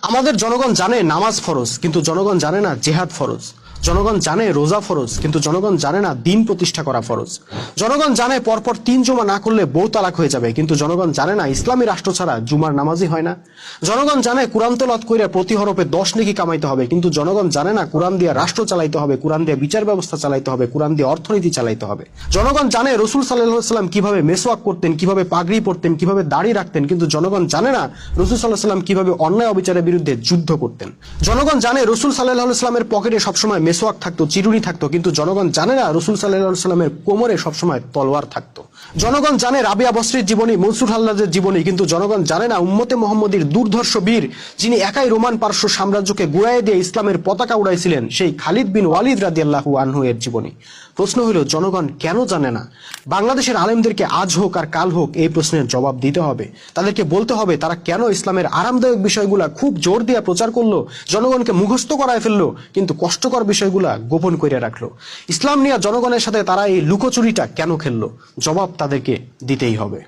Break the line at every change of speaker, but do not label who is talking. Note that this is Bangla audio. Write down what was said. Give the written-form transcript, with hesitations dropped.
আমাদের জনগণ জানে নামাজ ফরজ, কিন্তু জনগণ জানে না জেহাদ ফরজ। জনগণ জানে রোজা ফরজ, কিন্তু জনগণ জানে না দিন প্রতিষ্ঠা করা ফরজ। জনগণ জানে পরপর 3 জুমা না করলে বউ তালাক হয়ে যাবে, কিন্তু জনগণ জানে না ইসলামী রাষ্ট্র ছাড়া জুমার নামাজই হয় না। জনগণ জানে কোরআন তেলাওয়াত কইরা প্রতি হরফে 10 নেকি কামাইতে হবে, কিন্তু জনগণ জানে না কোরআন দিয়ে রাষ্ট্র চালাইতে হবে, কোরআন দিয়ে বিচার ব্যবস্থা চালাইতে হবে, কোরআন দিয়ে অর্থনীতি চালাইতে হবে। জনগণ জানে রাসূল সাল্লাল্লাহু আলাইহি সাল্লাম কিভাবে মেসওয়াক করতেন, কিভাবে পাগড়ি পরতেন, কিভাবে দাড়ি রাখতেন, কিন্তু জনগণ জানে না রাসূল সাল্লাল্লাহু আলাইহি সাল্লাম কিভাবে অন্যায় অবিচারের বিরুদ্ধে যুদ্ধ করতেন। জনগণ জানে রাসূল সাল্লাল্লাহু আলাইহি সাল্লামের পকেটে সবসময় মেসওয়াক থাকতো, চিরুনি থাকতো, কিন্তু জনগণ জানে না রাসূল সাল্লাল্লাহু আলাইহি সাল্লামের কোমরে সবসময় তলোয়ার থাকতো। জনগণ জানে রাবিয়া বসরির জীবনী, মনসুর হাল্লাজের জীবনী, কিন্তু জনগণ জানে না উম্মতে মুহাম্মদীর দুর্ধর্ষ বীর, যিনি একাই রোমান পারস্য সাম্রাজ্যকে গুড়াইয়ে দিয়ে ইসলামের পতাকা উড়াইছিলেন, সেই খালিদ বিন ওয়ালিদ রাদিয়াল্লাহু আনহু এর জীবনী। প্রশ্ন হলো জনগণ কেন জানে না? বাংলাদেশের আলেমদেরকে আজ হোক আর কাল হোক এই প্রশ্নের জবাব দিতে হবে। তাদেরকে বলতে হবে তারা কেন ইসলামের আরামদায়ক বিষয়গুলা খুব জোর দিয়ে প্রচার করলো, জনগণকে মুখস্থ করায় ফেললো, কিন্তু কষ্টকর বিষয়গুলা গোপন করে রাখলো। ইসলাম নিয়ে জনগণের সাথে তারা এই লুকোচুরিটা কেন খেললো? জবাব তাদেরকে দিতেই হবে।